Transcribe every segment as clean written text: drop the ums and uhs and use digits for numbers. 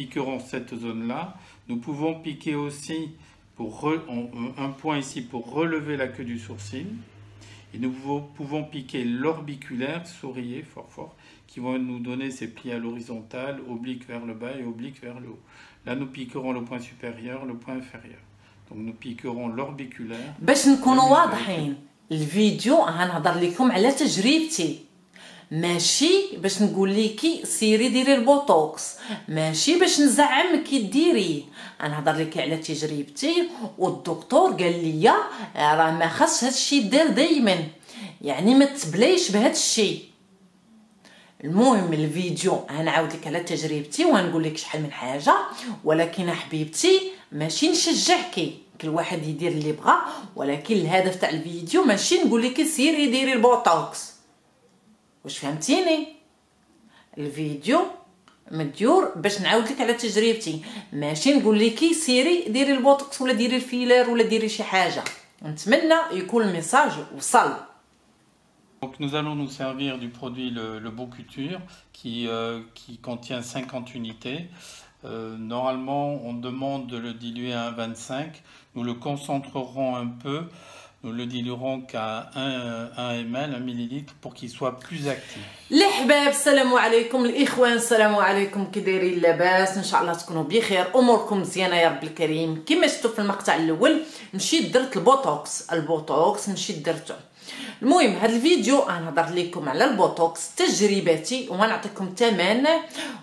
piquerons cette zone-là. Nous pouvons piquer aussi un point ici pour relever la queue du sourcil. Et nous pouvons piquer l'orbiculaire, souriez fort fort, qui vont nous donner ces plis à l'horizontale, oblique vers le bas et oblique vers le haut. Là, nous piquerons le point supérieur, le point inférieur. Donc, nous piquerons l'orbiculaire. باش نكونوا واضحين الفيديو غنهضر لكم على تجربتي، ماشي باش نقول ليكي سيري ديري البوتوكس، ماشي باش نزعم كي ديريه. غنهضر لك على تجربتي، والدكتور قال لي راه ما خاص هادشي يدير دائما، يعني ما تبلايش بهادشي. المهم الفيديو غنعاود لك على تجربتي وغنقول لك شحال من حاجه، ولكن حبيبتي ماشي نشجعكي، كل واحد يدير اللي بغا، ولكن الهدف تاع الفيديو ماشي نقول لك سيري ديري البوتوكس. واش فهمتيني؟ الفيديو مديور باش نعاود لك على تجربتي، ماشي نقول لك سيري ديري البوتوكس ولا ديري الفيلر ولا ديري شي حاجه. نتمنى يكون الميساج وصل. Donc nous allons nous servir du produit le Bocouture qui contient 50 unités. Normalement, on demande de le diluer à 1,25. Nous le concentrerons un peu. Nous le diluerons qu'à 1 ml, 1 millilitre, pour qu'il soit plus actif. الحباب السلام عليكم، الاخوان السلام عليكم، كي دايرين لاباس؟ ان شاء الله تكونوا بخير، اموركم مزيانه يا رب الكريم. كما شفتوا في المقطع الاول مشيت درت البوتوكس مشيت درته. المهم هذا الفيديو غنهضر لكم على البوتوكس، تجربتي، وغنعطيكم ثمن،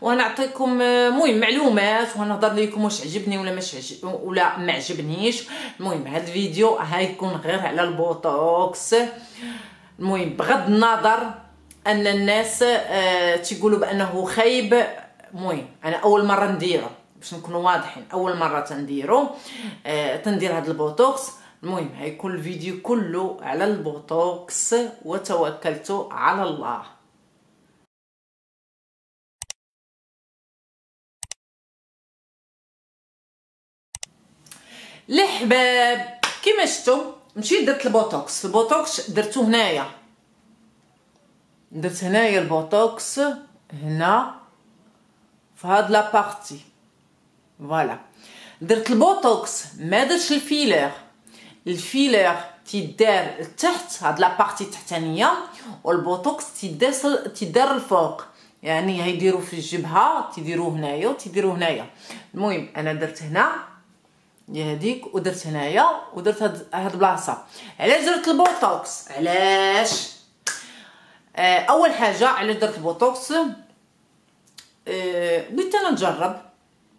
وغنعطيكم المهم معلومات، وغنهضر لكم واش عجبني ولا ولا ما عجبنيش. المهم هذا الفيديو هيكون غير على البوتوكس. المهم بغض النظر ان الناس تيقولوا بانه خايب، المهم انا اول مره نديرو باش نكونوا واضحين، اول مره تنديرو تندير هذا البوتوكس. المهم هيكون الفيديو كله على البوتوكس، وتوكلت على الله. الحباب كما شفتوا مشيت درت البوتوكس درتو هنايا، درت هنايا البوتوكس هنا في هاد لابارتي، فوالا درت البوتوكس، ما درتش الفيلر تيدار لتحت هاد لابارتي التحتانيه، والبوتوكس تيدار الفوق، يعني هيديروا في الجبهه، تيديروه هنايا وتيديروه هنايا. المهم انا درت هنا هذيك، ودرت هنايا، ودرت هاد بلاصه. علاش درت البوتوكس؟ علاش اول حاجه علاش درت البوتوكس؟ بغيت انا نجرب،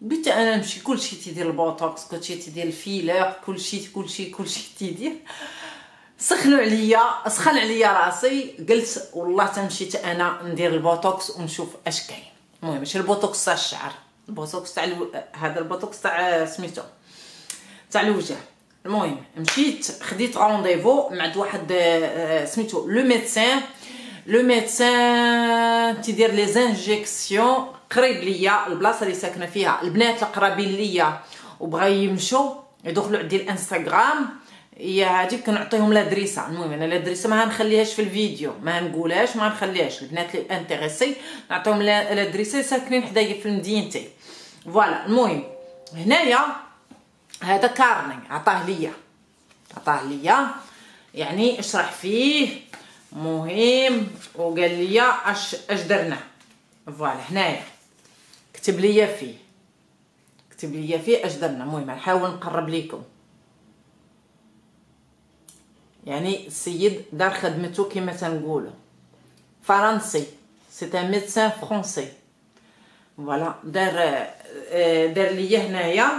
بغيت انا نمشي كلشي تيدير البوتوكس، كلشي تيدير الفيلر، كلشي تيدير. سخن عليا راسي، قلت والله تمشيت انا ندير البوتوكس ونشوف اش كاين. المهم ماشي البوتوكس تاع الشعر، البوتوكس تاع هذا البوتوكس تاع سميتو تاع الوجه. المهم مشيت خديت رونديفو مع واحد سميتو لو ميدسان تيدير لي زانجيكسيون قريب ليا، البلاصه اللي ساكنه فيها. البنات القرابين ليا وبغاو يمشوا يدخلوا عندي الانستغرام، هي هذيك كنعطيهم لادريسه. المهم انا لادريسه ما هنخليهاش في الفيديو، ما هنقولهاش، ما هنخليهاش. البنات اللي انتريسي نعطيهم لادريسه، ساكنين حدايا في مدينتي، فوالا. المهم هنايا هذا كارني عطاه ليا يعني اشرح فيه مهم، وقال لي اش درنا، فوالا. هنايا كتب لي فيه اش درنا. المهم نحاول نقرب لكم، يعني السيد دار خدمته كما تنقولوا فرنسي، سي ان ميدسان فرونسي، فوالا. دار لي هنايا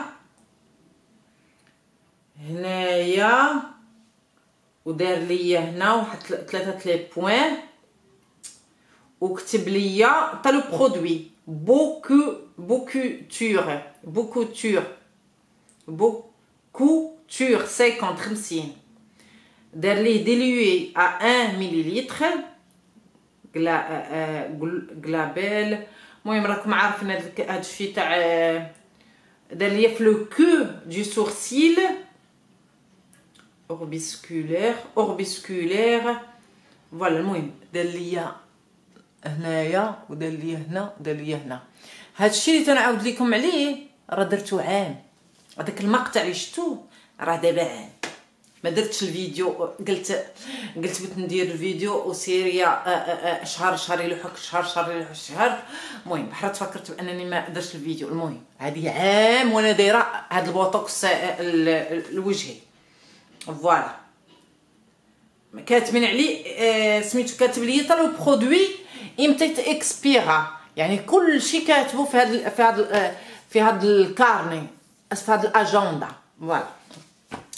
ودار لي هنا واحد 3 لي بوين، وكتب لي تا لو برودوي بوكوتور 50. دار ليه ديلوي à 1 مليلتر غلابيل. المهم راكم عارفين هاد الشيء تاع دار ليا في لو كو دو سورسيل اوربيسكولير فوالا. المهم دار ليا هنايا ودار ليا هنا ودار ليا هنا. هادشي اللي تنعاود لكم عليه راه درتو عام. هذاك المقطع اللي شفتوه راه دابا عام. ما درتش الفيديو، قلت بغيت ندير الفيديو وسيريا شهر يلوحك شهر يلوحك شهر. المهم بحال تفكرت بانني ما درتش الفيديو. المهم هذه عام وانا دايره هاد البوتوكس الوجهي. فوالا كاتبين عليه سميتو، كاتب لي حتى لو برودوي امتى اكسبيرا، يعني كل شيء كاتبو في هاد الكارني، في هاد الاجنده. فوالا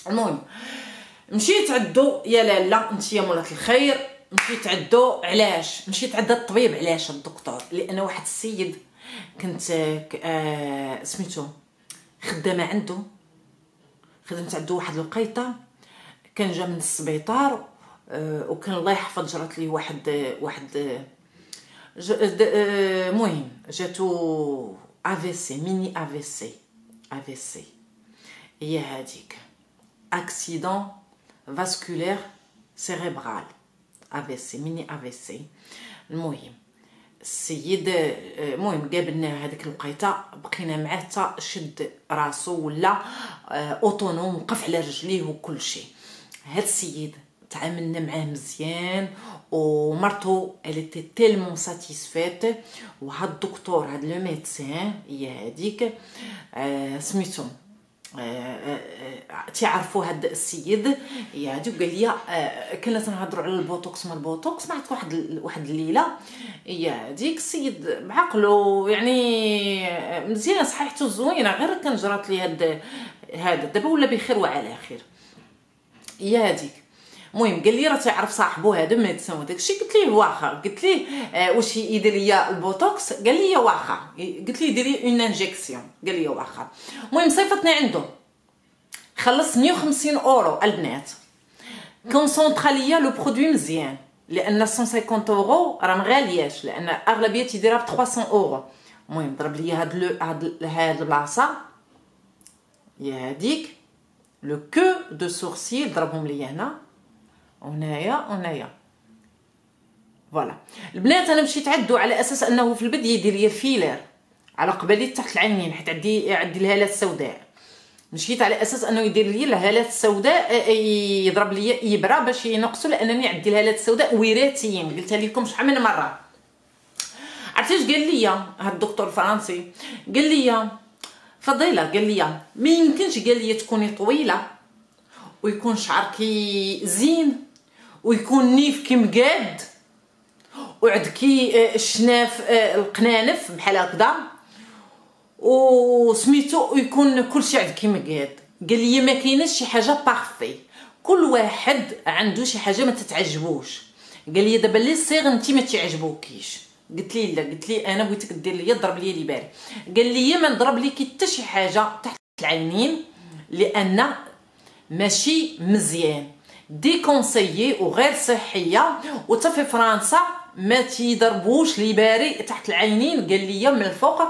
المهم مشيت عندو يا لاله انت يا مولات الخير، مشيت عندو. علاش مشيت عند الطبيب؟ علاش الدكتور؟ لان واحد السيد كنت سميتو خدامه عنده، خدمت عنده واحد الوقيته، كان جا من السبيطار وكان الله يحفظ جرات لي واحد مهم جاتو AVC، ميني AVC هي هذيك accident vasculaire cérébral، AVC ميني AVC. المهم السيد المهم قابلناه هذيك الوقيته، بقينا معاه حتى شد راسو ولا اوتونوم، وقف على رجليه وكل شيء. هاد السيد تعاملنا معاه مزيان، ومرتو اليتي تيلمون ساتيسفيت. وهاد الدكتور هاد لو ميدسان هي هذيك سميتو تعرفوا هاد السيد هي هادي. وقال لي كنا تنهضروا على البوتوكس، ما البوتوكس، ما عرفت واحد الليله هي هذيك السيد بعقلو يعني مزيان، صحيحته زوينه، غير كان جرات لي هذا دابا ولا بخير وعلى خير هي هذيك. المهم قال لي راه تعرف صاحبو هذا ميدسان وداكشي. قلت ليه واخا، قلت ليه واش يدير ليا البوتوكس؟ قال لي واخا. قلت ليه ديري اون انجيكسيون، قال لي واخا. المهم صيفطني عنده، خلصت 150 اورو البنات. كونسونطرا ليا لو برودوي مزيان، لان 150 اورو راه مغالياش، لان اغلبيه تيديرها ب 300 اورو. المهم ضرب لي هاد البلاصه هي هذيك لو كو دو سورسيل، ضربهم لي هنا وهنايا. فوالا البنات انا مشيت عندو على اساس انه في البدايه يدير لي الفيلر على قبالي تحت العينين، حيت عندي الهالات السوداء. مشيت على اساس انه يدير لي الهالات السوداء، يضرب لي ابره باش ينقصوا، لانني عندي الهالات السوداء وراثيين. قلتها لكم شحال من مره. عرفتي اش قال لي هاد الدكتور الفرنسي؟ قال لي فضيله، قال لي ما يمكنش، قال لي تكوني طويله ويكون شعركي زين ويكون نيفكي مقاد وعندكي الشناف القنانف بحال هكذا وسميتو، ويكون كلشي عندكي مقاد. قال لي ما كايناش شي حاجه بارفي، كل واحد عنده شي حاجه ما تتعجبوش. قال لي دابا لي صيغ انت ما تعجبوكيش. قلت لي لا، قلت لي انا بغيتك دير لي ضرب لي ليباري. قال لي ما نضرب لك حتى شي حاجه تحت العينين، لان ماشي مزيان، ديكونسيي وغير صحيه، وتا في فرنسا ما تيضربوش ليباري تحت العينين. قال لي من الفوق،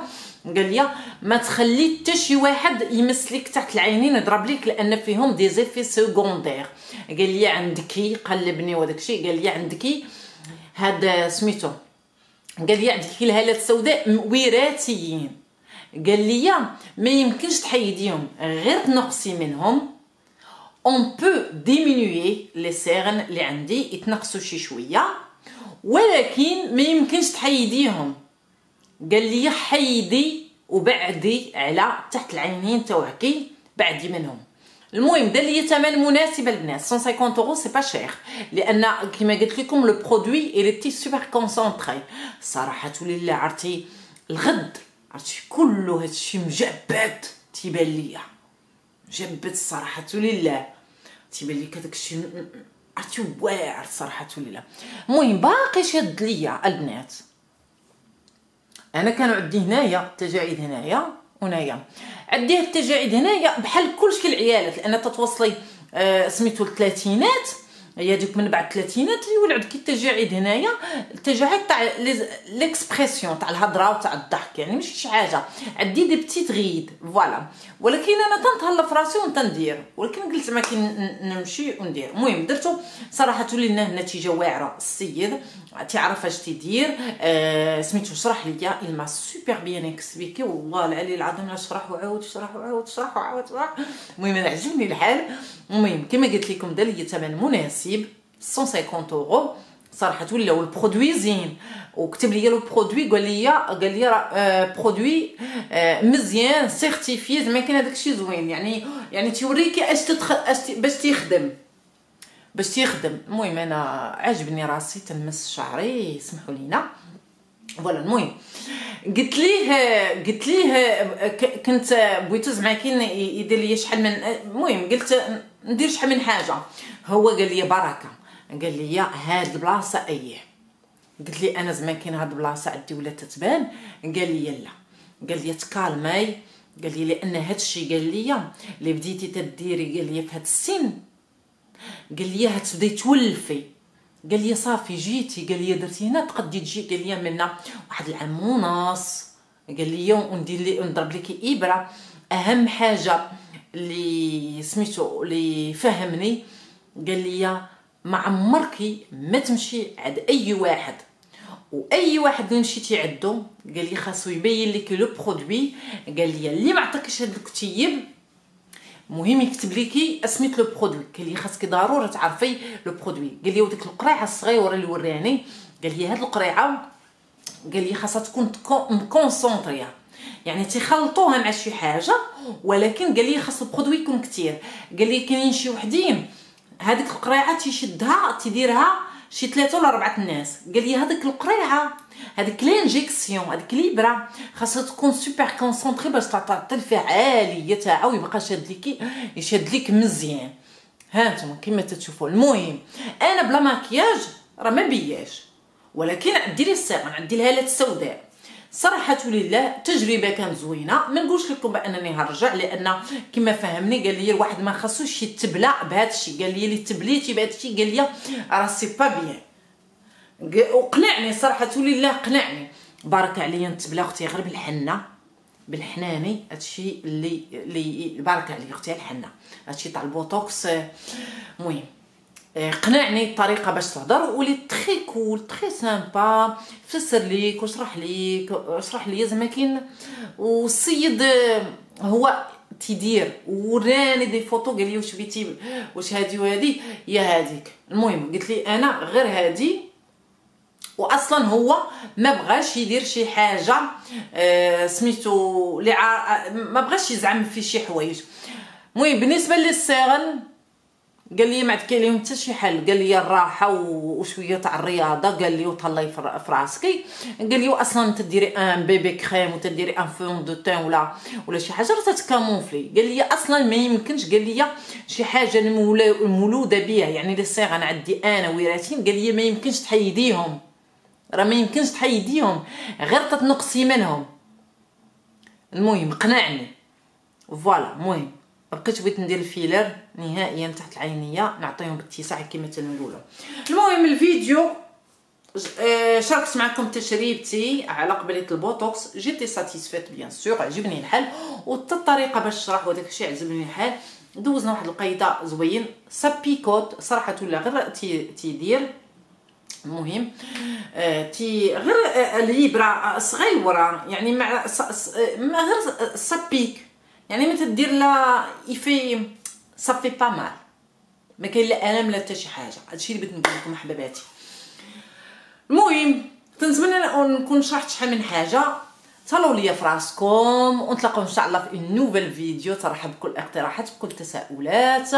قال لي ما تخلي حتى شي واحد يمسلك تحت العينين يضرب لك، لان فيهم دي زيفي سيكوندير. قال لي عندكي، قلبني وداكشي، قال لي عندكي هذا سميتو، قال لي عندك الهالات السوداء وراثيين. قال لي ما يمكنش تحيديهم، غير تنقصي منهم. on peut diminuer les cernes اللي عندي يتنقصوا شي شويه، ولكن ما يمكنش تحيديهم. قال لي حيدي وبعدي على تحت العينين تاعك، بعدي منهم. المهم دار لي ثمن مناسب البنات، 150 اورو سي با شير، لان كما قلت لكم لو برودوي الي تي سوبر كونسونطري. صراحه لله عرفتي الغد، عرفتي كله هادشي مجبد تيبان ليا، جبت صراحه لله، تيبان لك هذاك الشيء عرفتي واعر صراحه لله. المهم باقي شاد ليا البنات، انا كانوا عندي هنايا التجاعيد، هنايا وهنايا عندي التجاعيد هنايا بحال كلشي العيالات، لان تتوصلي سميتو الثلاثينات هي هذيك من بعد الثلاثينات اللي ولعت كي التجاعيد هنايا، التجاعيد تاع ليكسبرسيون تاع الهضره وتاع الضحك، يعني ماشي شي حاجه عندي دي بتيت غيد فوالا. ولكن انا تنتهلا في راسي وتندير، ولكن قلت ما كي نمشي وندير. المهم درتو صراحه ولينا النتيجه واعره. السيد تعرف اش تيدير، سميتو شرح ليا ما سوبر بيان اكسبليكي، والله العلي العظيم شرح وعاود شرح وعاود شرح وعاود شرح. المهم انا عجبني الحال. المهم كما قلت لكم دار لي ثمن مناسب 150 اورو صراحه، ولاو البرودوي زين، وكتب لي البرودوي قال لي برودوي مزيان سيرتيفي، زعما كاين هذاك الشيء زوين، يعني تيوريكي باش تيخدم. المهم انا عجبني راسي تنمس شعري، سمحوا لينا فوالا. المهم قلت ليه كنت بغيتو زعما كاين يدير لي شحال من، المهم قلت ندير شحال من حاجه. هو قال لي بركه، قال لي هاد البلاصه اييه. قلت لي انا زعما كاين هاد البلاصه عندي ولا تتبان، قال لي لا، قال لي تكالماي، قال لي لان هاد الشيء قال لي اللي بديتي تديري، قال لي في هاد السن، قال لي هتبداي تولفي، قال لي صافي جيتي، قال لي درتي هنا تقدي تجي، قال لي منا واحد العام ونص، قال لي وندير لي نضرب لك ابره. اهم حاجه اللي سميتو اللي فهمني، قال لي ما عمركي ما تمشي عند اي واحد، واي واحد اللي مشيتي عندو قال لي خاصو يبين لك لو برودوي، قال لي اللي ما عطاكش هذا الكتيب مهم يكتب ليكي اسميت لو برودوي، قال لي خاصك ضروري تعرفي لو برودوي. قال لي وديك القريعه الصغيره اللي وراني، قال لي هاد القريعه قال لي خاصها تكون مكونسونطريه، يعني تيخلطوها مع شي حاجه، ولكن قال لي خاص البرودوي يكون كتير. قال لي كاينين شي وحدين هذيك القريعه تيشدها تيديرها شي 3 ولا 4 الناس، قال لي هذيك القريعه هذيك لانجيكسيون هذيك ليبره خاصها تكون سوبر كونسونطري باش تعطي الفعاليه تاعو ويبقى يشد لك مزيان. هانتوما كما تشوفوا. المهم انا بلا ماكياج راه ما بياش، ولكن عندي لي الصيغه، عندي الهالات السوداء. صراحه لله تجربه كانت زوينه، ما نقولش لكم بانني هرجع، لان كما فهمني قال لي الواحد ما خاصوش يتبلع بهذا الشيء، قال لي اللي تبليتي بهذا الشيء قال لي راه سي با بيان، وقنعني صراحه لله قنعني. بارك عليا نتبلا اختي غير بالحنه بالحناني، هادشي اللي بارك عليا اختي الحنه، هادشي تاع البوتوكس. المهم قنعني الطريقه باش تهضر، ولي تري كول تري سامبا، فسر ليك وشرح لي زعما كاين. والسيد هو تيدير وراني دي فوتو، قال لي واش بيتي واش هادي وهادي يا هاديك. المهم قلت لي انا غير هادي، واصلا هو ما بغاش يدير شي حاجه سميتو ما بغاش يزعم في شي حوايج. المهم بالنسبه للصغن قال لي ما عاد كاين لهم حتى شي حل، قال لي الراحه وشويه تاع الرياضه، قال لي وتهلاي في راسك، قال لي اصلا تديري ان بيبي كريم وتديري ان فون دو تان ولا شي حاجه راه تتكاموفلي، قال لي اصلا ما يمكنش، قال لي شي حاجه المولوده بها، يعني لي صغار عندي انا ويراتين، قال لي ما يمكنش تحيديهم، راه ما يمكنش تحيديهم غير تتنقصي منهم. المهم قنعني فوالا. المهم بقيت بغيت ندير الفيلر نهائيا تحت العينيه، نعطيهم باتساع كما تنقولوا. المهم الفيديو شاركت معكم تجربتي على قبيله البوتوكس، جيتي ساتيسفيت بيان سور، عجبني الحال، والطريقه باش نشرح وداك الشيء عجبني الحال. دوزنا واحد القيده زوين سابيكوت صراحه ولا غير تيدير. المهم غير الابره صغيره، يعني مع غير سابيك، يعني ما تدير لا يفي صافي با مال، ما كاين لا الم لا حتى شي حاجه. هادشي اللي بغيت نقول لكم حباباتي. المهم تنتمنى نكون شرحت شحال من حاجه. تهلاو ليا في راسكم، ونتلاقاو ان شاء الله في نوفيل فيديو. ترحب بكل اقتراحات بكل تساؤلات،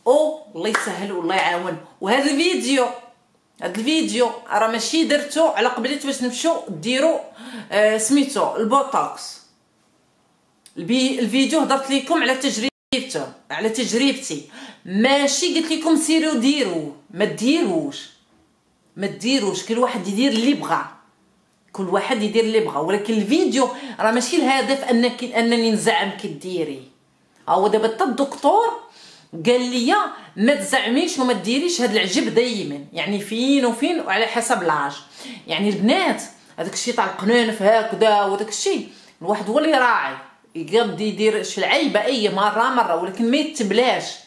الله يسهل والله يعاون. وهذا الفيديو راه ماشي درتو على قبيله باش نمشيو ديروا سميتو البوتوكس. الفيديو هضرت لكم على تجربتي، ماشي قلت لكم سيروا ديروا. ما تديروش كل واحد يدير اللي بغى، ولكن الفيديو راه ماشي الهدف انني نزعم كي ديري. هو دابا حتى الدكتور قال لي ما تزعميش وما ديريش هاد العجب دايما، يعني فين وفين وعلى حسب لاج. يعني البنات هذاك الشيء تاع القنانف هكذا وداك الشيء الواحد هو اللي راعي، يقد يدير شي العيبه اي مره ولكن ما يتبلاش.